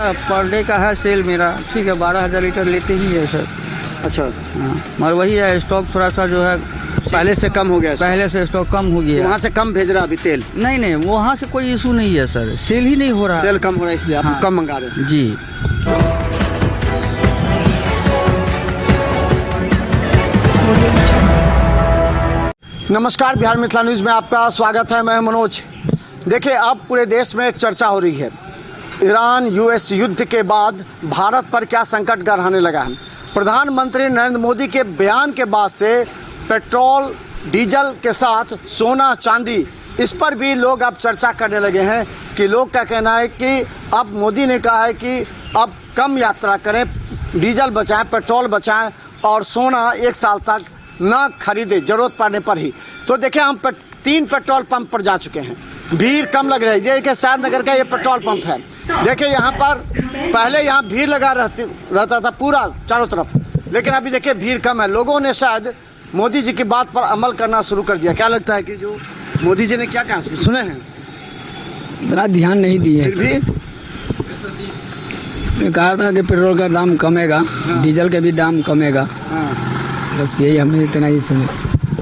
Per day का है cell मेरा, ठीक है, 12,000 लीटर लेते ही है सर। अच्छा, हाँ, मगर वही है, स्टॉक थोड़ा सा जो है पहले से कम हो गया, पहले से स्टॉक कम हो गया। वहाँ से कम भेज रहा अभी तेल? नहीं, वहाँ से कोई इशू नहीं है सर, सेल ही नहीं हो रहा। सेल कम हो रहा है इसलिए आप हाँ। कम मंगा रहे हैं? जी। नमस्कार, बिहार मिथिला न्यूज़ में आपका स्वागत है। मैं मनोज। देखिए, अब पूरे देश में एक चर्चा हो रही है। ईरान यूएस युद्ध के बाद भारत पर क्या संकट गहराने लगा है। प्रधानमंत्री नरेंद्र मोदी के बयान के बाद से पेट्रोल डीजल के साथ सोना चांदी, इस पर भी लोग अब चर्चा करने लगे हैं कि लोग का कहना है कि अब मोदी ने कहा है कि अब कम यात्रा करें, डीजल बचाएं, पेट्रोल बचाएं और सोना 1 साल तक ना खरीदे, जरूरत पड़ने पर ही। तो देखिए, हम 3 पेट्रोल पंप पर जा चुके हैं, भीड़ कम लग रही है। ये शायद नगर का ये पेट्रोल पंप है। देखिए, यहाँ पर पहले यहाँ भीड़ लगा रहता था पूरा चारों तरफ, लेकिन अभी देखिए भीड़ कम है। लोगों ने शायद मोदी जी की बात पर अमल करना शुरू कर दिया। क्या लगता है कि जो मोदी जी ने क्या कहा, सुने हैं? इतना ध्यान नहीं दिए। फिर भी कहा था कि पेट्रोल का दाम कमेगा, डीजल के भी दाम कमेगा। बस यही हमने इतना ही सुने।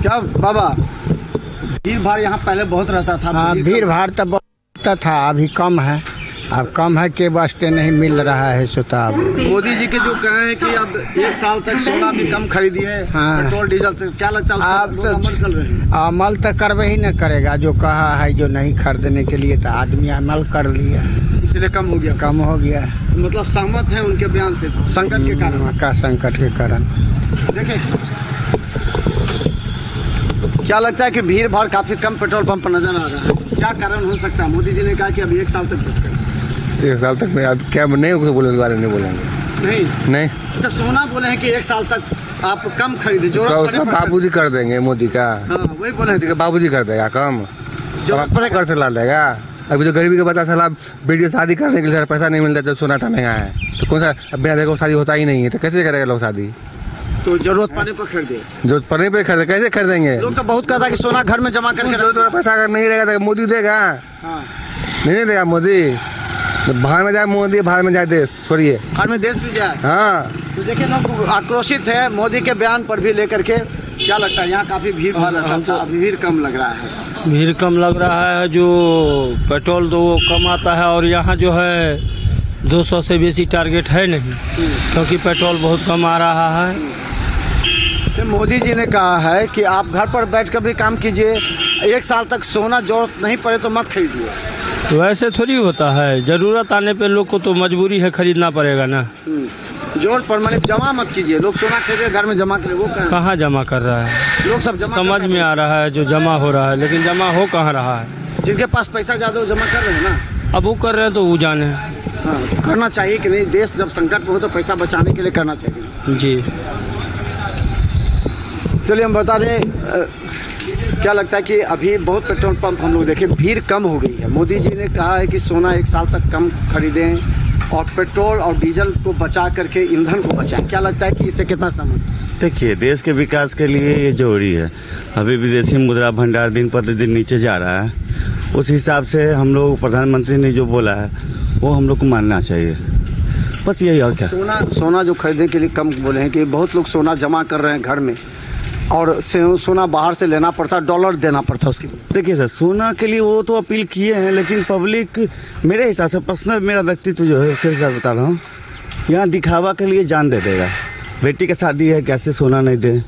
क्या बाबा, भीड़ भाड़ यहाँ पहले बहुत रहता था? हाँ, भीड़ भाड़ तो बहुत था, अभी कम है। अब कम है के वास्ते नहीं मिल रहा है सोता। अब मोदी जी के जो कहे हैं कि अब 1 साल तक सोना भी कम खरीदिए, हाँ। पेट्रोल डीजल से, क्या लगता है आप लोग अमल कर रहे हैं? अमल तो करवे ही न करेगा। जो कहा है जो नहीं खरीदने के लिए, तो आदमी अमल कर लिया, इसलिए कम हो गया। कम हो गया। मतलब सहमत है उनके बयान से, संकट के कारण। का संकट के कारण। देखिए, क्या लगता है कि भीड़ भाड़ काफी कम पेट्रोल पंप पर नजर आ रहा है, क्या कारण हो सकता है? मोदी जी ने कहा कि अब 1 साल तक बच कर 1 साल तक में अब क्या नहीं बोलेंगे, बारे नहीं बोलेंगे। नहीं। अच्छा, सोना बोले हैं कि 1 साल तक आप कम खरीदे, जो उसका बाबूजी कर देंगे मोदी का। हाँ, वही बोले हैं। बाबूजी कर देगा कम, जो कर से ला लेगा। अभी तो गरीबी का बता साला बेटी शादी करने के लिए पैसा नहीं मिलता, जब सोना था महंगा है तो कौन सा, अब बिना देखो शादी होता ही नहीं है, तो कैसे करेगा लोग शादी? तो जरूरत पड़ने पर खरीदे, जरूरत पड़ने पे खरीदे, कैसे खरीदेंगे? लोग तो बहुत कहता है कि सोना घर में जमा करके जो पैसा अगर नहीं रहेगा तो मोदी देगा? हाँ। नहीं देगा मोदी। बाहर में जाए मोदी, बाहर में जाए देश, छोड़िए, घर में देश भी जाए। हाँ। तो देखिए, लोग आक्रोशित है मोदी के बयान पर भी लेकर के। क्या लगता है, यहाँ काफी भीड़ भाड़ रहता था, अभी भीड़ कम लग रहा है? भीड़ कम लग रहा है। जो पेट्रोल तो वो कम आता है, और यहाँ जो है 200 से बेसी टारगेट है नहीं, क्योंकि पेट्रोल बहुत कम आ रहा है। तो मोदी जी ने कहा है कि आप घर पर बैठ कर भी काम कीजिए, 1 साल तक सोना जरूरत नहीं पड़े तो मत खरीदिए। तो ऐसे थोड़ी होता है, ज़रूरत आने पे लोग को तो मजबूरी है, खरीदना पड़ेगा ना। जरूरत पर मतलब जमा मत कीजिए। लोग सोना खरीदे घर में जमा करे, वो कहाँ जमा कर रहा है? लोग सब जमा समझ में आ रहा है जो जमा हो रहा है, लेकिन जमा हो कहाँ रहा है? जिनके पास पैसा ज़्यादा वो जमा कर रहे हैं ना। अब वो कर रहे हैं तो वो जाने। हाँ, करना चाहिए कि नहीं? देश जब संकट में हो तो पैसा बचाने के लिए करना चाहिए। जी। चलिए, हम बता दें, क्या लगता है कि अभी बहुत पेट्रोल पंप हम लोग देखें, भीड़ कम हो गई है। मोदी जी ने कहा है कि सोना 1 साल तक कम खरीदें और पेट्रोल और डीजल को बचा करके ईंधन को बचाएं। क्या लगता है कि इससे कितना सहमत? देखिए, देश के विकास के लिए ये जरूरी है। अभी विदेशी मुद्रा भंडार दिन प्रतिदिन नीचे जा रहा है, उस हिसाब से हम लोग, प्रधानमंत्री ने जो बोला है वो हम लोग को मानना चाहिए, बस यही। और क्या, सोना जो खरीदने के लिए कम बोले हैं कि बहुत लोग सोना जमा कर रहे हैं घर में, और सोना बाहर से लेना पड़ता, डॉलर देना पड़ता उसके लिए। देखिए सर, सोना के लिए वो तो अपील किए हैं, लेकिन पब्लिक, मेरे हिसाब से पर्सनल मेरा व्यक्तित्व जो है उसके हिसाब से बता रहा हूँ, यहाँ दिखावा के लिए जान दे देगा। बेटी का शादी है, कैसे सोना नहीं दे,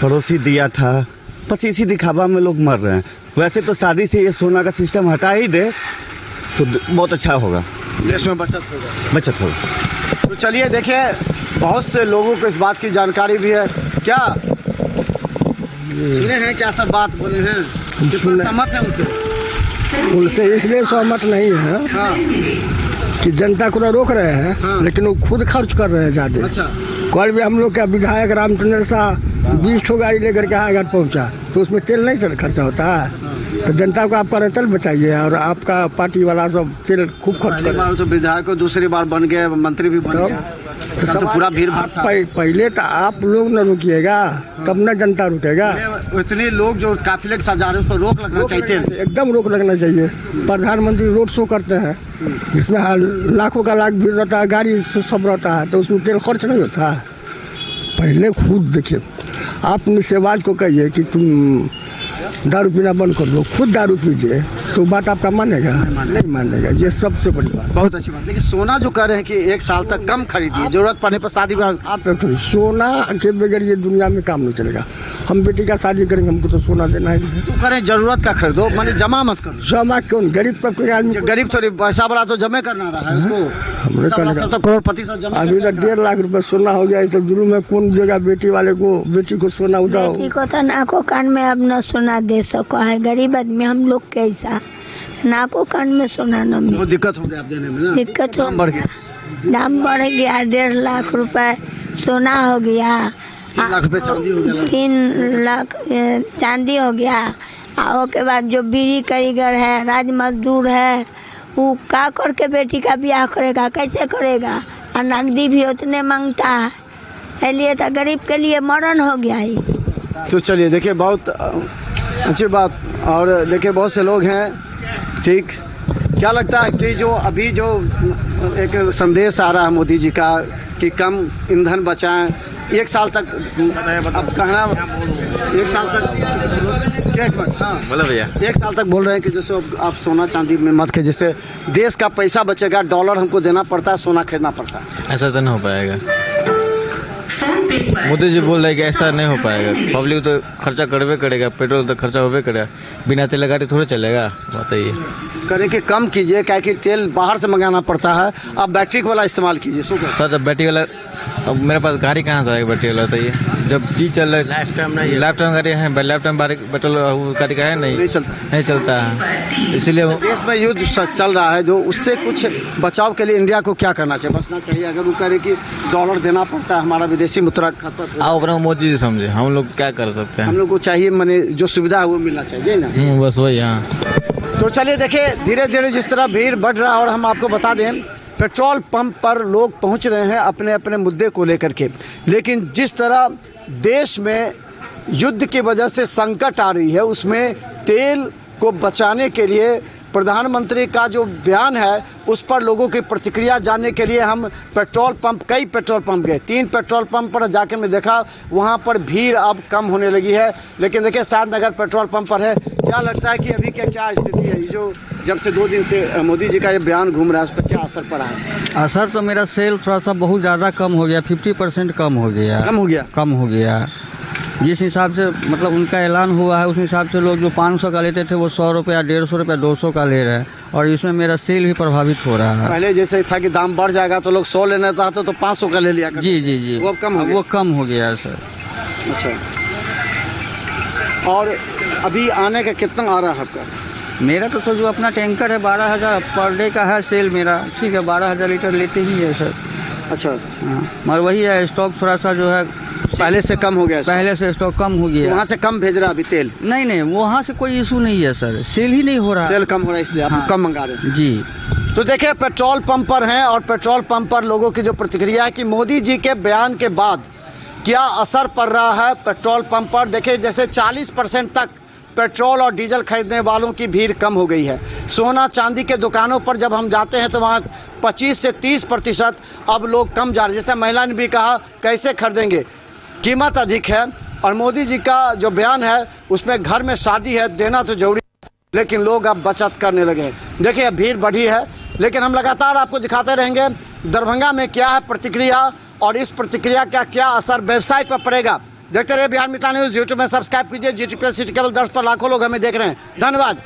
पड़ोसी दिया था, बस इसी दिखावा में लोग मर रहे हैं। वैसे तो शादी से ये सोना का सिस्टम हटा ही दे तो बहुत अच्छा होगा, देश में बचत होगा। तो चलिए, देखिए, बहुत से लोगों को इस बात की जानकारी भी है। क्या सुने हैं, क्या सब बात बोले हैं, कितना सहमत है उनसे इसलिए सहमत नहीं है। हाँ। कि जनता को तो रोक रहे हैं। हाँ। लेकिन वो खुद खर्च कर रहे हैं ज़्यादा। अच्छा। कल भी हम लोग का विधायक रामचंद्र शाह 20 ठो गाड़ी लेकर के घर पहुंचा, तो उसमें तेल नहीं खर्चा होता है। तो जनता को आप करतल बचाइए और आपका पार्टी वाला सब तेल खूब खर्च पहली करे। बार तो विधायक दूसरी बार बन गए, मंत्री भी बन तो गया, तब तो पूरा भीड़ भाड़ था। पहले तो आप लोग न रुकिएगा, तब न जनता रुकेगा। इतने लोग जो काफिले के साथ जा रहे हैं उस पर रोक लगना चाहिए। एकदम रोक लगना चाहिए। प्रधानमंत्री रोड शो करते हैं, इसमें लाखों का लाख भीड़ रहता है, गाड़ी से सब रहता है, तो उसमें तेल खर्च नहीं होता है। पहले खुद देखिए, आप निषेवाज को कहिए कि तुम दारू पीना बंद कर दो, खुद दारू पीजिए, तो बात आपका मानेगा? नहीं मानेगा। ये सबसे बड़ी बात। बहुत अच्छी बात। देखिए सोना जो कह रहे हैं कि 1 साल तक कम खरीदिए, जरूरत पड़ने पर शादी का। आप तो सोना के बगैर ये दुनिया में काम नहीं चलेगा। हम बेटी का शादी करेंगे, हमको तो सोना देना ही है। तो करें जरूरत का खरीदो, माने जमा मत करो। जमा क्यों? गरीब तबके आदमी, गरीब थोड़ी, पैसा वाला तो जमे करना रहा है उसको। हमरे पैसा वाला सब तो करोड़पति सब जमा अभी कर तक 1.5 लाख रुपए सोना हो गया। इस जुलूम में कौन देगा बेटी वाले को, बेटी को सोना उठाओ? बेटी को तो नाको कान में अब न सोना दे सको है, गरीब आदमी हम लोग कैसा नाको कान में सोना न मिले। बहुत दिक्कत हो गया आप देने में ना। दिक्कत हो, दाम बढ़ गया। दाम बढ़ गया। 1.5 लाख रुपए सोना हो गया, 3 लाख रुपए चांदी हो गया। 3 लाख चांदी हो गया। और के बाद जो बीड़ी कारीगर है, राज मजदूर है, वो का करके बेटी का ब्याह करेगा, कैसे करेगा? और नकदी भी उतने मांगता है, इसलिए तो गरीब के लिए मरण हो गया है। तो चलिए देखिए, बहुत अच्छी बात। और देखिए बहुत से लोग हैं, ठीक। क्या लगता है कि जो अभी जो एक संदेश आ रहा है मोदी जी का कि कम ईंधन बचाएं, 1 साल तक, अब कहना 1 साल तक क्या, हाँ बोलो भैया, 1 साल तक बोल रहे हैं कि जैसे आप सोना चांदी में मत खरीदिए, जिससे देश का पैसा बचेगा। डॉलर हमको देना पड़ता है, सोना खरीदना पड़ता है। ऐसा तो नहीं हो पाएगा। मोदी जी बोल रहे हैं कि ऐसा नहीं हो पाएगा। पब्लिक तो खर्चा करवे करेगा, पेट्रोल तो खर्चा होवे करेगा, बिना तेल गाड़ी थोड़े चलेगा, बताइए। करें कि कम कीजिए, क्या कि तेल बाहर से मंगाना पड़ता है, आप बैटरी वाला इस्तेमाल कीजिए। सर जब बैटरी वाला, अब मेरे पास गाड़ी कहाँ से आएगा बैटरी वाला, बताइए। जब जी चल रहा है, लाइफ टाइम गाड़ी है, लाइफ टाइम पेट्रोल गाड़ी का है नहीं चलता है। इसीलिए देश में युद्ध चल रहा है, जो उससे कुछ बचाव के लिए इंडिया को क्या करना चाहिए, बचना चाहिए? अगर वो करे कि डॉलर देना पड़ता है, हमारा विदेशी मुद्रा खपत, आप अपना मोदी जी समझे, हम लोग क्या कर सकते हैं? हम लोग को चाहिए, माने जो सुविधा है वो मिलना चाहिए ना। बस वही। हाँ, तो चलिए देखिए, धीरे धीरे जिस तरह भीड़ बढ़ रहा है, और हम आपको बता दें पेट्रोल पंप पर लोग पहुंच रहे हैं अपने अपने मुद्दे को लेकर के। लेकिन जिस तरह देश में युद्ध की वजह से संकट आ रही है, उसमें तेल को बचाने के लिए प्रधानमंत्री का जो बयान है, उस पर लोगों की प्रतिक्रिया जानने के लिए हम कई पेट्रोल पंप गए। 3 पेट्रोल पंप पर जाकर मैं देखा, वहाँ पर भीड़ अब कम होने लगी है। लेकिन देखिए शाद नगर पेट्रोल पंप पर है। क्या लगता है कि अभी क्या स्थिति है? ये जो जब से 2 दिन से मोदी जी का ये बयान घूम रहा है, उस पर क्या असर पड़ा है? असर तो मेरा सेल थोड़ा सा बहुत ज़्यादा कम हो गया, 50% कम हो गया। कम हो गया। जिस हिसाब से मतलब उनका ऐलान हुआ है, उस हिसाब से लोग जो 500 का लेते थे वो 100 रुपया, 150 रुपया, 200 का ले रहे हैं। और इसमें मेरा सेल भी प्रभावित हो रहा है। पहले जैसे था कि दाम बढ़ जाएगा तो लोग 100 लेना चाहते तो 500 का ले लिया करते। जी वो कम हो गया सर। अच्छा, और अभी आने का कितना आ रहा है आपका? मेरा तो जो अपना टैंकर है 12,000 पर डे का है सेल मेरा, ठीक है, 12,000 लीटर लेते ही है सर। अच्छा, हाँ, मगर वही है, स्टॉक थोड़ा सा जो है पहले से कम हो गया। पहले से स्टॉक कम हो गया। वहाँ से कम भेज रहा अभी तेल? नहीं, वहाँ से कोई इशू नहीं है सर, सेल ही नहीं हो रहा। सेल कम हो रहा है इसलिए आप कम मंगा रहे हैं। जी। तो देखिए पेट्रोल पंप पर हैं, और पेट्रोल पंप पर लोगों की जो प्रतिक्रिया है कि मोदी जी के बयान के बाद क्या असर पड़ रहा है पेट्रोल पंप पर। देखिए जैसे 40% तक पेट्रोल और डीजल खरीदने वालों की भीड़ कम हो गई है। सोना चांदी के दुकानों पर जब हम जाते हैं तो वहाँ 25 से 30% अब लोग कम जा रहे हैं। जैसे महिला ने भी कहा, कैसे खरीदेंगे, कीमत अधिक है। और मोदी जी का जो बयान है उसमें घर में शादी है, देना तो जरूरी है, लेकिन लोग अब बचत करने लगे हैं। देखिए भीड़ बढ़ी है, लेकिन हम लगातार आपको दिखाते रहेंगे दरभंगा में क्या है प्रतिक्रिया, और इस प्रतिक्रिया का क्या असर व्यवसाय पर पड़ेगा। देखते रहिए बिहार मित्र न्यूज़। यूट्यूब में सब्सक्राइब कीजिए। GTPS सिटी केबल 10 पर लाखों लोग हमें देख रहे हैं। धन्यवाद।